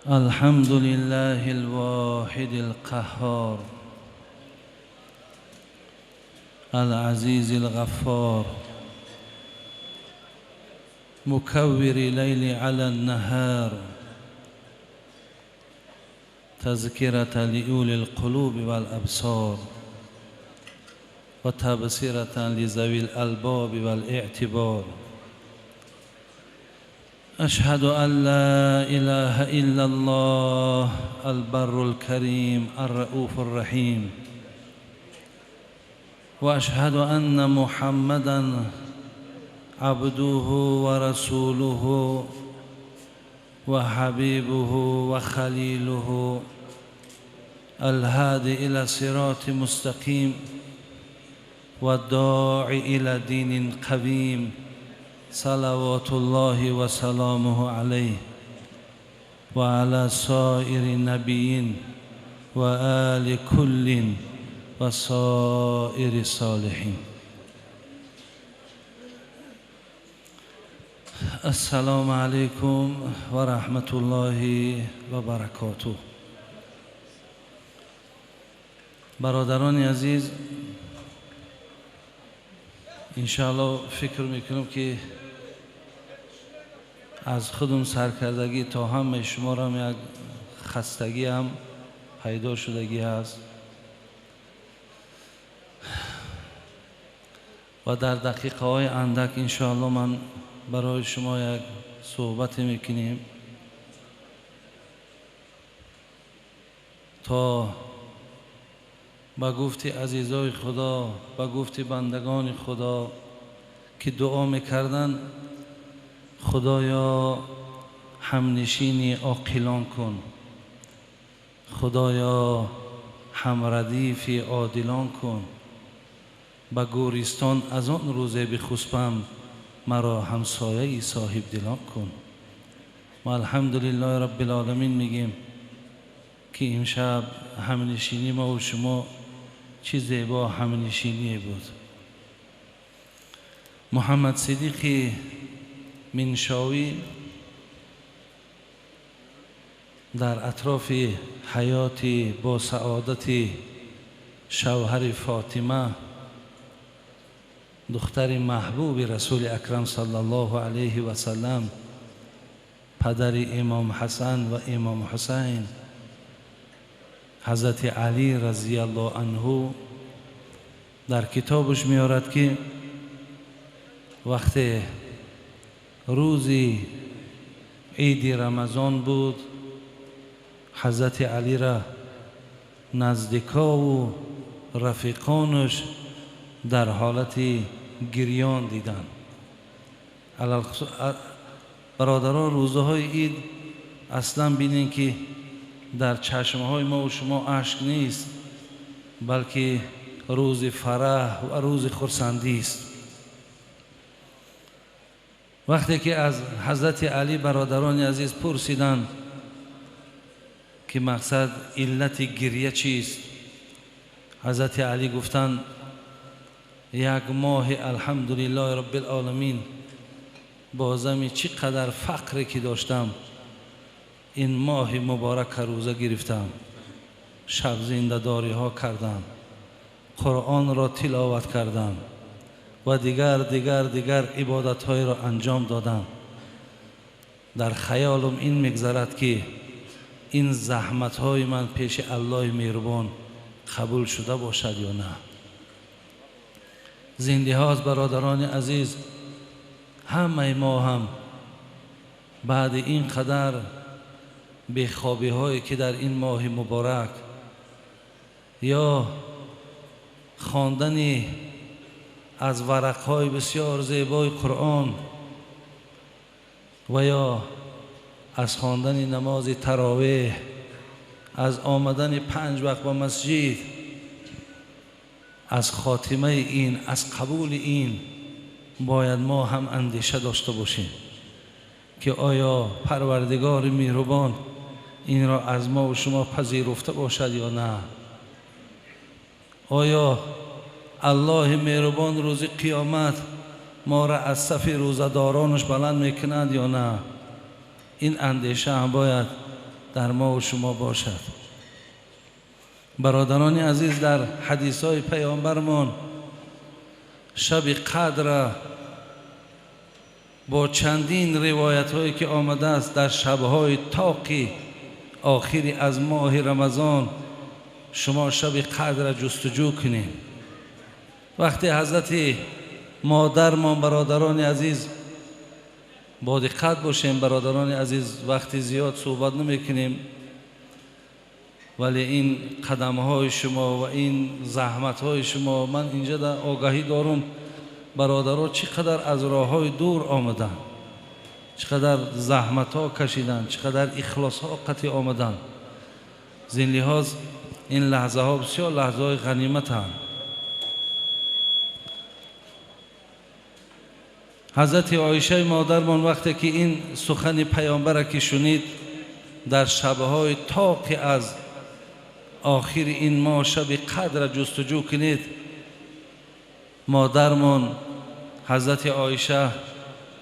الحمد لله الواحد القهار العزيز الغفار مكور الليل على النهار تذكرة لأولي القلوب والأبصار وتبصرة لذوي الألباب والاعتبار. أشهد أن لا إله إلا الله البر الكريم الرؤوف الرحيم، وأشهد أن محمدًا عبده ورسوله وحبيبه وخليله الهادي إلى صراط مستقيم والداعي إلى دين قويم، صلوات الله وسلامه عليه وعلى سائر النبيين وآل كل وسائر الصالحين. السلام علیکم و رحمت الله و برکاته. برادران عزیز، انشاءالله فکر میکنم که از خودم سرکردگی تا همه شما را یک خستگی هم پیدا شدگی هست و در دقیقه های اندک انشاءالله من برای شما یک صحبت میکنیم تا با گفت عزیزای خدا، با گفت بندگان خدا که دعا میکردن خدایا همنشینی عاقلان کن، خدایا همردیفی عادلان کن، با گورستان از آن روزه بخسبم مرا همسایه صاحب دلان کن. ما الحمدلله رب العالمین میگیم که امشب همنشینی ما و شما چه زیبا همنشینی بود. محمد صدیق منشاوی در اطراف حیات با سعادت شوهر فاطمه دختر محبوب رسول اکرم صلی الله علیه و سلم، پدر امام حسن و امام حسین، حضرت علی رضی الله عنه، در کتابش میارد که وقتی روزی عید رمضان بود حضرت علی را نزدیکا و رفیقانش در حالت گریان دیدن. برادران، روزهای عید اصلا بینین که در چشمهای ما و شما اشک نیست، بلکه روز فرح و روز خرسندی است. وقتی که از حضرت علی برادران عزیز پرسیدند که مقصد علت گریه چیست، حضرت علی گفتند یک ماه الحمدلله رب العالمین بازم چقدر فقری که داشتم این ماه مبارک روزه گرفتم، شب زنده داری ها کردم، قرآن را تلاوت کردم و دیگر عبادت های را انجام دادم. در خیالم این میگذرد که این زحمت های من پیش الله مهربان قبول شده باشد یا نه. زنده ها از برادران عزیز، همه ما هم بعد این قدر بیخوابی هایی که در این ماه مبارک یا خواندن از ورق های بسیار زیبای قرآن و یا از خواندن نماز تراویح، از آمدن 5 وقت به مسجد، از خاتمه این، از قبول این، باید ما هم اندیشه داشته باشیم که آیا پروردگار مهربان این را از ما و شما پذیرفته باشد یا نه. آیا الله مهربان روز قیامت ما را از صف روزدارانش بلند میکنند یا نه؟ این اندیشه هم باید در ما و شما باشد. برادران عزیز، در حدیث های پیامبرمان شب قدر با چندین روایت هایی که آمده است در شبهای طاقی آخری از ماه رمضان شما شب قدر جستجو کنید. وقتی حضرت مادرمان، برادران عزیز، با دقت باشیم برادران عزیز، وقتی زیاد صحبت نمیکنیم، ولی این قدم های شما و این زحمت های شما، من اینجا در آگاهی دارم برادران چقدر از راه های دور آمدن، چقدر زحمت ها کشیدن، چقدر اخلاص ها قطعی آمدن. زین لحاظ این لحظه ها بسیار لحظه های غنیمت هم. حضرت عایشه مادرمان وقتی که این سخن پیامبر که شنید در شبهای طاقی از آخر این ماه شب قدر جستجو کنید، مادرمان حضرت عایشه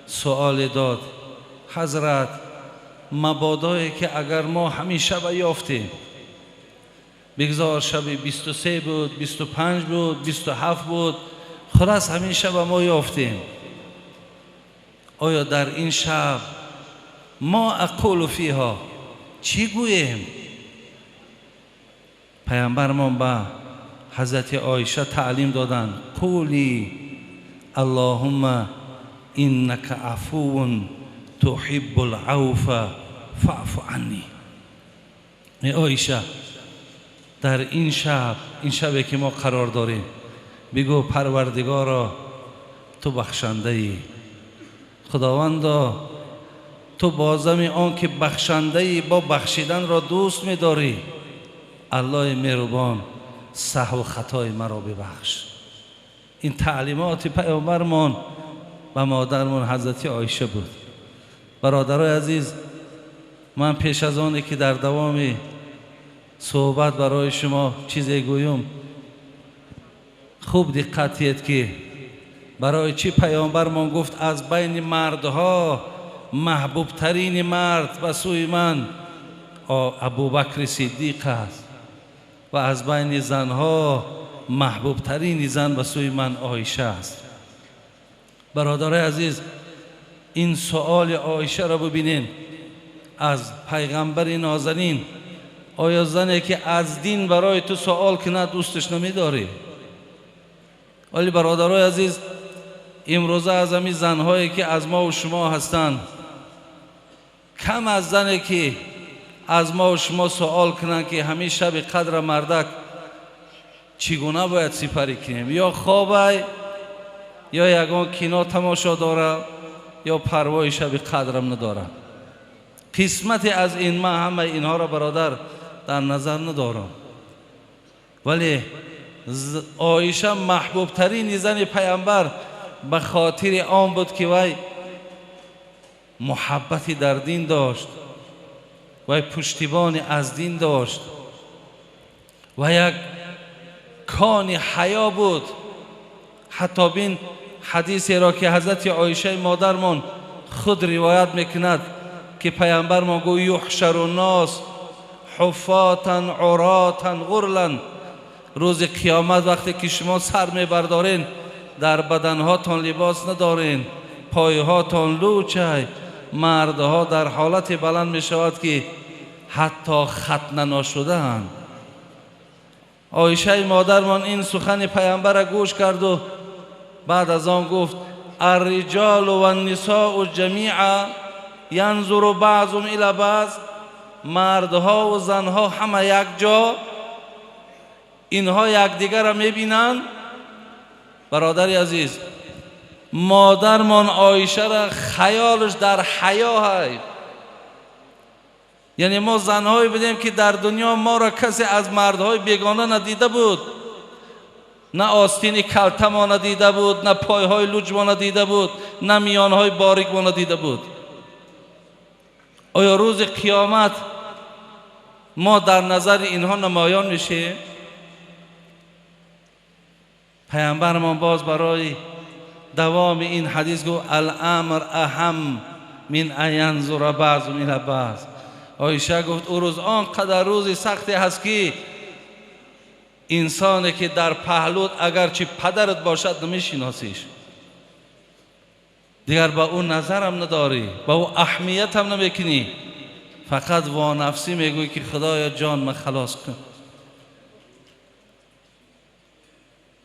سوال داد: حضرت، مبادایی که اگر ما همین شب یافتیم، بگذار شب 23 بود، 25 بود، 27 بود، خلاص همین شب ما یافتیم، آیا در این شب ما اقول فیها چی گوییم؟ پیامبرمان به حضرت عایشه تعلیم دادند: قولی اللهم انک عفو تحب العفو فاعف عنی. ای عایشه، در این شبی که ما قرار داریم، بگو پروردگارا تو بخشنده ای، خداوندا تو بازم آن که بخشنده ای، با بخشیدن را دوست می‌داری، الله مهربان سهو و خطای مرا ببخش. این تعلیمات پیامبرمان و مادرمان حضرت عایشه بود. برادرای عزیز، من پیش از آنی که در دوام صحبت برای شما چیزی گویم، خوب دقت کنید که برای چی پیامبرمان گفت از بین مردها محبوب ترین مرد به سوی من ابوبکر صدیق است و از بین زنها محبوب ترین زن به سوی من عایشه است. برادرای عزیز، این سؤال عایشه را ببینین از پیغمبر نازنین: آیا زنی که از دین برای تو سوال کنه دوستش نمی‌داری؟ ولی برادرای عزیز، امروزه از همین زنهایی که از ما و شما هستند، کم از زنی که از ما و شما سوال کنن که همین شب قدر مردک چگونه باید سپری کنیم، یا خوابه یا یگان کینو تماشا داره یا پروای شب قدرم نداره. قسمت از این ما همه اینها را برادر در نظر ندارم، ولی عایشه محبوب ترین زن پیامبر به خاطر آن بود که وی محبتی در دین داشت، وی پشتیبانی از دین داشت و یک کان حیا بود. حتی بین حدیثی را که حضرت عایشه مادرمان خود روایت میکند که پیامبرمان گو یحشر الناس حفاتا عراتا غرلا، روز قیامت وقتی که شما سر میبردارین، در بدنهاتان لباس ندارین، پایهاتان لوچه، مردها در حالت بلند می شود که حتی ختنه نشده‌اند. عایشه مادرمان این سخن پیامبر را گوش کرد و بعد از آن گفت: الرجال و النساء جمیعا ینظر بعضهم الی بعض، مردها و زنها همه یک جا، اینها یکدیگر را میبینند. برادری عزیز، مادرمان عایشه را خیالش در حیا هست. یعنی ما زنهایی بودیم که در دنیا ما را کسی از مردهای بیگانه ندیده بود، نه آستین کلته ما ندیده بود، نه پایهای لوچ ما ندیده بود، نه میانهای باریک ما ندیده بود. آیا روز قیامت ما در نظر اینها نمایان میشه؟ پیامبرمان باز برای دوام این حدیث گفت الامر اهم من ان ینظر بعض من بعض. عایشه گفت او روز آنقدر روزی سختی هست که انسانی که در پهلوت اگرچه پدرت باشد نمیشناسیش، دیگر با او نظرم نداری، با او اهمیت هم نمیکنی، فقط وانفسی میگوی که خدایا جان من خلاص کن.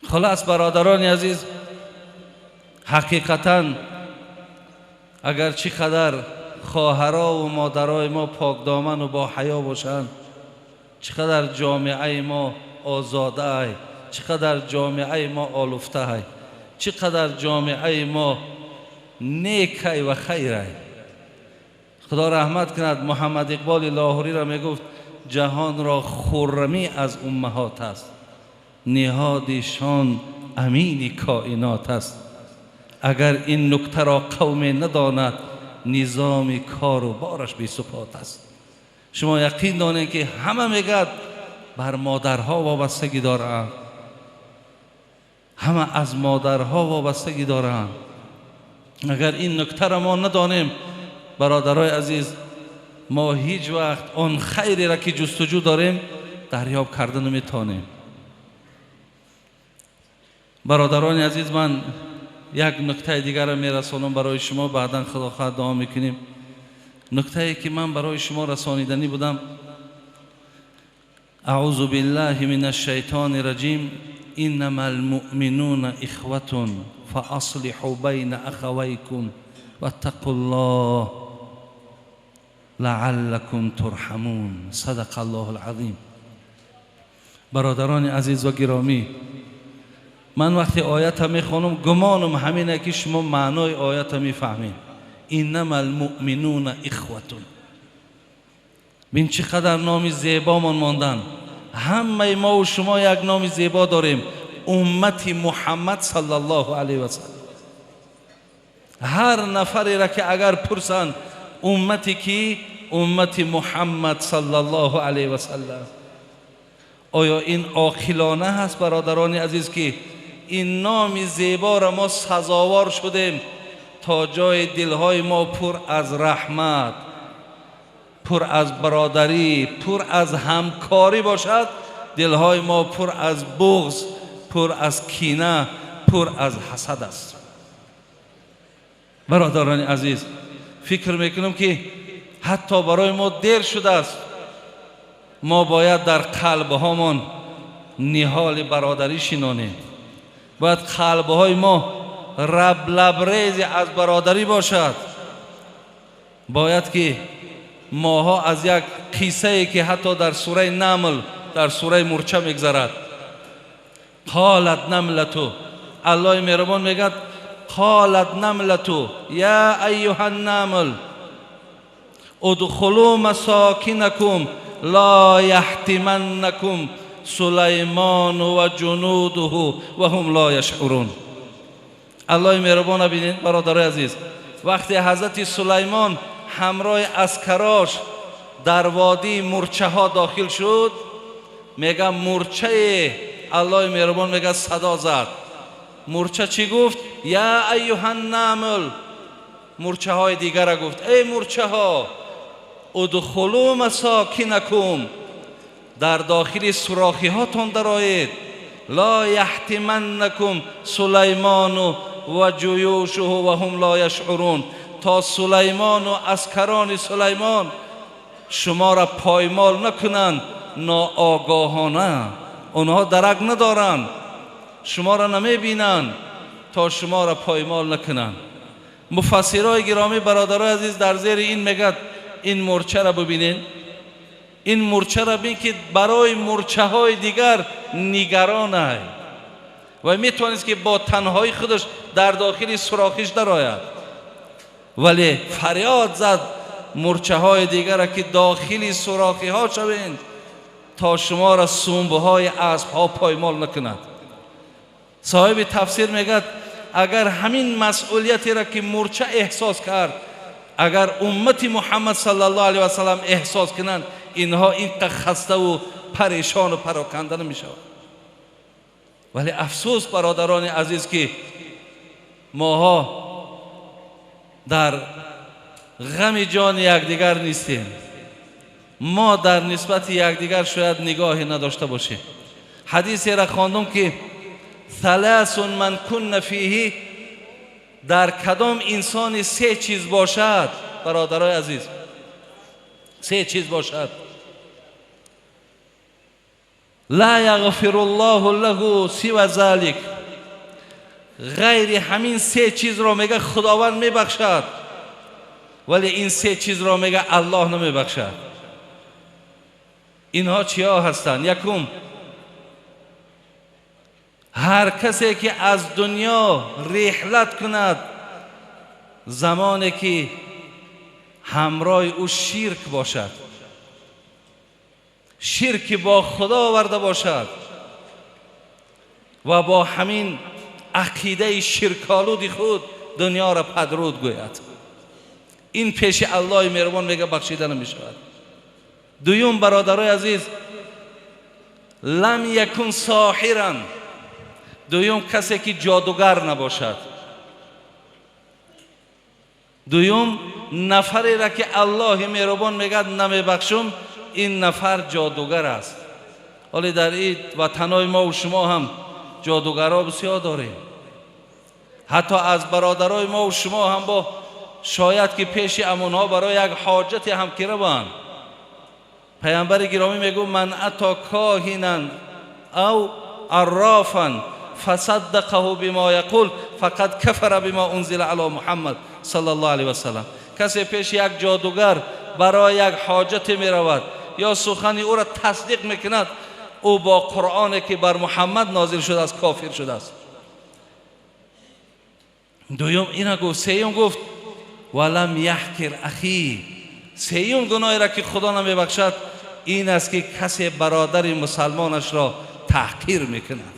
خلاص برادران عزیز، حقیقتا اگر چی قدر خواهرها و مادرای ما پاک دامن و با حیا باشند، چقدر جامعه ما آزاده ای، چقدر جامعه ما آلفته ای، چقدر جامعه ما نیکی و خیر ای. خدا رحمت کند محمد اقبال لاهوری را میگفت جهان را خرمی از امهات است، نهادشان امین کائنات است. اگر این نکته را قوم نداند نظام کار و بارش بی ثبات است. شما یقین دانید که همه میگد بر مادرها وابستگی دارند، همه از مادرها وابستگی دارند. اگر این نکته را ما ندانیم برادرای عزیز، ما هیچ وقت آن خیری را که جستجو داریم دریاب کردن نمیتونیم. برادران عزیز، من یک نکته دیگر را میرسانم برای شما، بعدا خدا خواهد دعا میکنیم. نکته ای که من برای شما رسانیدنی بودم، اعوذ بالله من الشیطان الرجیم، انما المؤمنون اخوة فاصلحوا بین اخویکم واتقوا الله لعلكم ترحمون. صدق الله العظیم. برادران عزیز و گرامی، من وقتی آیت میخوانم گمانم همینه که شما معنای آیت میفهمین. انما المؤمنون اخوة. ببین چقدر نام زیبامان ماندن. همه ما و شما یک نام زیبا داریم، امت محمد صلی الله علیه و سلم. هر نفری را که اگر پرسند امتی کی، امت محمد صلی الله علیه و سلم. آیا این عاقلانه هست برادران عزیز که این نام زیبا را ما سزاوار شدیم تا جای دلهای ما پر از رحمت، پر از برادری، پر از همکاری باشد، دلهای ما پر از بغض، پر از کینه، پر از حسد است. برادران عزیز، فکر میکنم که حتی برای ما دیر شده است. ما باید در قلبهامان نهال برادری شنانیم. باید قلبهای ما لبریز از برادری باشد. باید که ماها از یک قصه ای که حتی در سوره نمل، در سوره مرچه میگذرد، قالت نملتو، الله مهربان میگد قالت نملتو یا ایها النمل ادخلوا مساکنکم لا یحطمنکم سلیمان و جنوده و هم لا یشعرون. الله مهربان ببینید برادرای عزیز، وقتی حضرت سلیمان همراه عسکراش در وادی مرچه ها داخل شد، میگه مرچه، الله مهربان میگه صدا زد. مرچه چی گفت؟ یا ایها النمل. مرچه های دیگر گفت ای مرچه ها، ادخلوا مساکنکم، در داخل سوراخی هاتون درآیید، لا یحطمنکم سلیمان و جیوشه و هم لا یشعرون، تا سلیمان و عسکران سلیمان شما را پایمال نکنند ناآگاهانه. آنها درک ندارند، شما را نمیبینند تا شما را پایمال نکنند. مفسرای گرامی برادرای عزیز در زیر این میگد این مرچه را ببینید، این مرچه را ببین که برای مرچه های دیگر نگران است و میتوانست که با تنهایی خودش در داخل سوراخش درآید، ولی فریاد زد مرچه های دیگر را که داخل سوراخی ها شوید تا شما را سنبه های اسب ها پایمال نکند. صاحب تفسیر میگد اگر همین مسئولیتی را که مرچه احساس کرد، اگر امت محمد صلی الله علیه و سلم احساس کنند، اینها اینقدر خسته و پریشان و پراکنده نمی شود. ولی افسوس برادران عزیز که ماها در غم جان یکدیگر نیستیم. ما در نسبت یکدیگر شاید نگاهی نداشته باشیم. حدیثی را خواندم که ثلاث من کن فیه، در کدام انسان سه چیز باشد برادرای عزیز، سه چیز باشد، لا یغفر الله له سوى ذلك، غیر همین سه چیز را میگه خداوند میبخشد، ولی این سه چیز را میگه الله نمیبخشد. اینها چیا هستند؟ یکم، هر کسی که از دنیا رحلت کند زمانی که همراه او شرک باشد، شرک با خدا آورده باشد و با همین عقیده شرک‌آلود خود دنیا را پدرود گوید، این پیش الله مهربان میگه بخشیده نمی شود. دوم برادرای عزیز، لم یکن ساحرا، دوم کسی که جادوگر نباشد. دوم نفری را که الله مهربان میگه نمیبخشم، این نفر جادوگر است. ولی در این وطنهای ما و شما هم جادوگرها بسیار داریم. حتی از برادرای ما و شما هم با شاید که پیش امونها برای یک حاجت هم که روند، پیامبر گرامی میگو من اتی کاهنا او عرافا فصدقه بما یقول فقد کفر بما انزل علی محمد صلی الله علیه و سلم. کسی پیش یک جادوگر برای یک حاجت می رود یا سخنی او را تصدیق میکند، او با قرآنی که بر محمد نازل شده است کافر شده است. دوم اینا گفت. سیوم گفت ولم یحکر اخی، سیوم گناهی را که خدا نمیبخشد این است که کسی برادر مسلمانش را تحقیر میکند.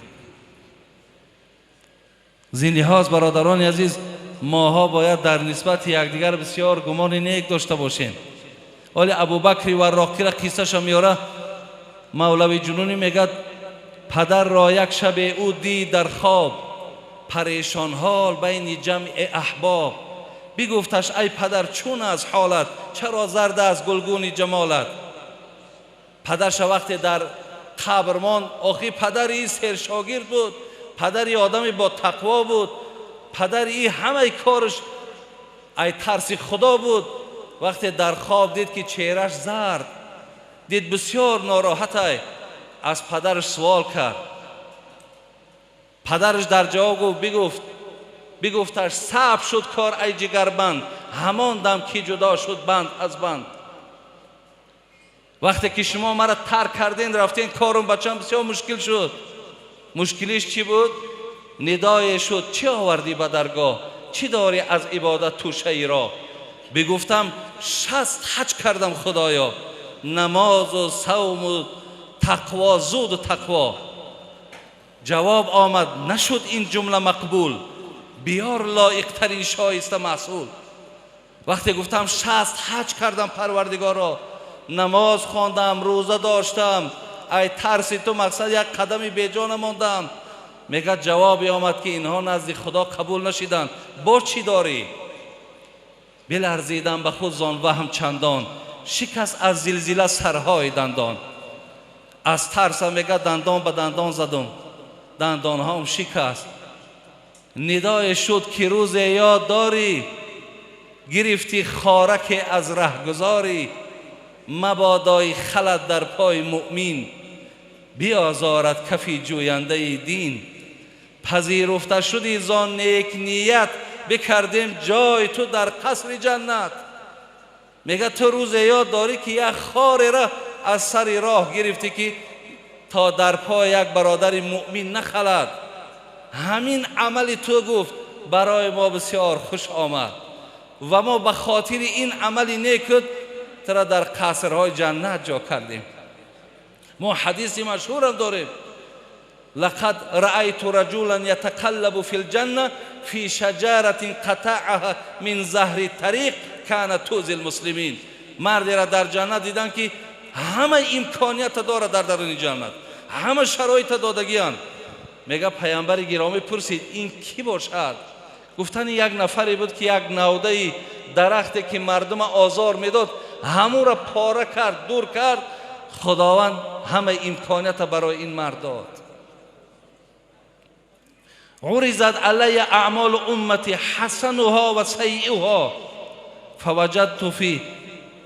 زین لحاظ برادران عزیز، ماها باید در نسبت یکدیگر بسیار گمان نیک داشته باشیم. ولی ابوبکر وراقی را قصه‌اش میاره، مولوی جنونی میگه پدر را یک شب او دید در خواب پریشان حال بین جمع احباب، بگفتش ای پدر چون از حالت، چرا زرد از گلگون جمالت؟ پدرش وقتی در قبر ماند، آخی پدری سرشاگرد بود، پدری آدمی با تقوا بود، پدری همه کارش ای ترس خدا بود. وقتی در خواب دید که چهرش زرد، دید بسیار ناراحت، از پدرش سوال کرد. پدرش در جواب بگفتش صعب شد کار ای جگربند، همان دم که جدا شد بند از بند. وقتی که شما مرا ترک کردین رفتین، کارم بچم بسیار مشکل شد. مشکلش چی بود؟ ندای شد چی آوردی به درگاه، چی داری از عبادت توشه ای را؟ بگفتم 60 حج کردم خدایا، نماز و صوم و تقوا، زود و تقوا. جواب آمد نشد این جمله مقبول، بیار لایق ترین شایسته محصول. وقتی گفتم 60 حج کردم پروردگارا، نماز خواندم، روزه داشتم، ای ترس تو مقصد یک قدمی بیجا نماندم، میگه جوابی آمد که اینها نزد خدا قبول نشیدن، با چی داری؟ بلرزیدم به خود زان وهم چندان، شکست از زلزله سرهای دندان. از ترس میگه دندان به دندان زدم، دندان هم شکست. ندای شد که روز یاد داری، گرفتی خارک از رهگذاری. مبادای خلد در پای مؤمن، بیازارد کفی جوینده دین. پذیرفته شدی زان نیک نیت، بکردیم جای تو در قصر جنت. میگه تو روز یاد داری که یک خار را از سر راه گرفتی که تا در پای یک برادر مؤمن نخلد. همین عمل تو گفت برای ما بسیار خوش آمد و ما به خاطر این عمل نیکت ترا در قصرهای جنت جا کردیم. ما حدیثی مشهور هم داریم، لقد رأیت رجلا یتقلب فی الجنه فی شجرة قطعها من ظهر الطریق کانت تؤذی المسلمین. مردی را در جنت دیدن که همه امکانیت داره در درون جنت، همه شرایط دادگیان. میگه پیامبر گرامی پرسید این کی باشد؟ گفتن یک نفری بود که یک نوده درختی که مردم آزار میداد همون را پاره کرد، دور کرد. خداوند همه امکانیت برای این مرد داد. عرضت علی اعمال امتی حسنها و سیئها فوجدت فی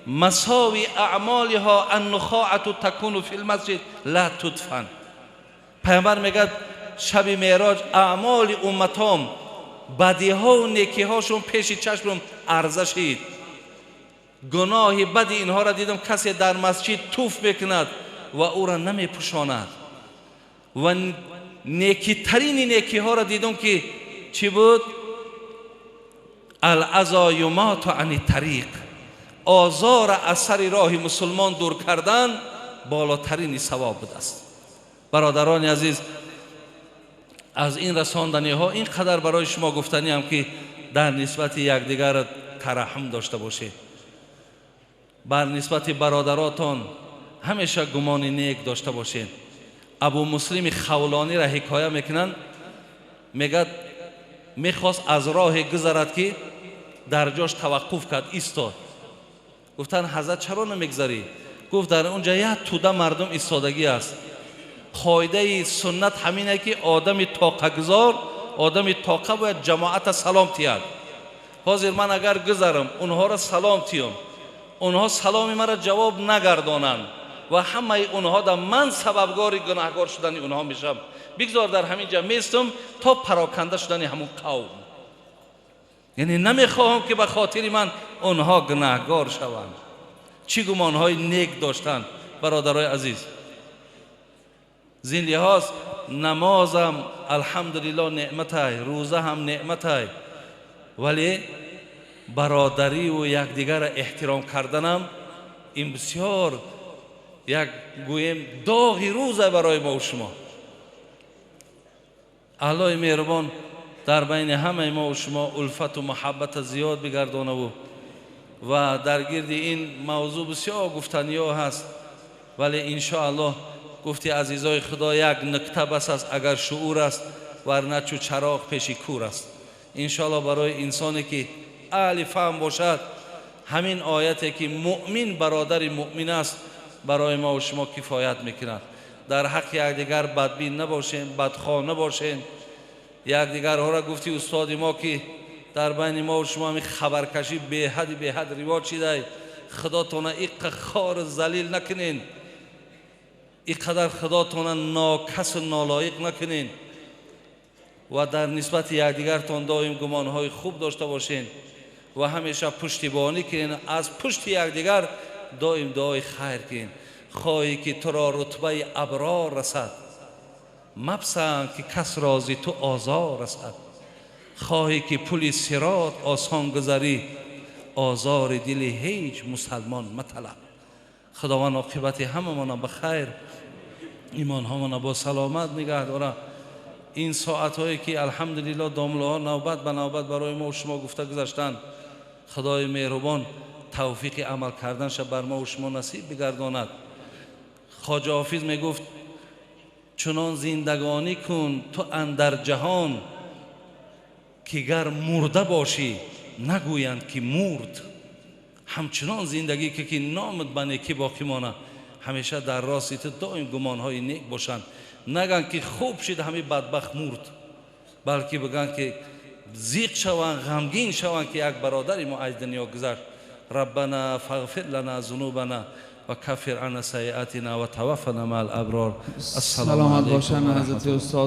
مساوی اعمالها النخاعة تکون فی المسجد لا تدفن. پیامبر میگه شب معراج اعمال امتام، بدیها و نیکیهاشون پیش چشمم عرضه شد. گناه بد اینها را دیدم کسی در مسجد توف میکند و او را نمیپوشاند و نیکی ترین نیکی ها را دیدم که چی بود؟ العزا یمات عن الطریق، آزار از سر راه مسلمان دور کردن بالاترین ثواب بود است. برادران عزیز، از این رساندنی ها اینقدر برای شما گفتنی هم که در نسبت یکدیگر ترحم داشته باشید. بر نسبت برادراتان همیشه گمان نیک داشته باشید. ابو مسلم خولانی را حکایه میکنن، میگه میخواست از راه گذرد که در جاش توقف کرد، ایستاد. گفتن حضرت چرا نمیگذری؟ گفت در اونجا یک توده مردم ایستادگی است. قاعده سنت همینه که آدم طاقه گذار، آدم طاقه باید جماعت سلام تیاد. حاضر من اگر گذرم اونها را سلام تیم، اونها سلام مرا جواب نگردانند و همه اونها در من سببگار گناهگار شدن اونها میشم. بگذار در همین جا میستم تا پراکنده شدن همون قوم. یعنی نمیخواهم که به خاطر من اونها گناهگار شوند. چی گمانهای نیک داشتن برادرای عزیز. زین لحاظ نمازم الحمدلله نعمت های، روزه هم نعمت های، ولی برادری و یکدیگر احترام کردنم این بسیار یک گویم داغی روزه برای ما و شما. الله مهربان در بین همه ما و شما الفت و محبت زیاد بگردانه و در گرد این موضوع بسیار گفتنی ها هست، ولی انشاءالله گفتی عزیزای خدا یک نکته بس است اگر شعور است، ورنه چو چراغ پیش کور است. انشاءالله برای انسانی که اهل فهم باشد همین آیتی که مؤمن برادر مؤمن است برای ما و شما کفایت میکند. در حق یکدیگر بدبین نباشیم، بدخواه نباشیم. یکدیگر ها را گفتی استاد ما که در بین ما و شما همین خبرکشی به حد رواج شده. خداتون اینقدر خار ذلیل نکنین، اینقدر خداتون ناکس و نالایق نکنین و در نسبت یکدیگرتان دائم گمانهای خوب داشته باشین و همیشه پشتیبانی کنین. از پشت یکدیگر دائم دعای خیر کنین. خواهی که تو را رتبه ابرار رسد، مپسند که کس رازی تو آزار رسد. خواهی که پل صراط آسان گذری، آزار دل هیچ مسلمان مطلب. خداوند عاقبت همه ما به خیر، ایمان ها با سلامت نگه داره. این ساعت هایی که الحمدلله دامله ها نوبت به نوبت برای ما و شما گفته گذاشتن، خدای مهربان توفیق عمل کردنش بر ما و شما نصیب بگرداند. خواجه حافظ می گفت چنان زندگانی کن تو اندر جهان که گر مرده باشی نگویند که مرد. همچنان زندگی که نامت به نیکی باقی مانه. همیشه در راست تو دائم گمانهای نیک باشند. نگن که خوب شد همین بدبخت مرد، بلکه بگن که زیق شوند، غمگین شوند که یک برادری ما از دنیا گذشت. ربنا فاغفر لنا ذنوبنا و کفر عنا سیئاتنا و توفنا مع الابرار. السلام علیکم. سلامت باشن حضرت استاد.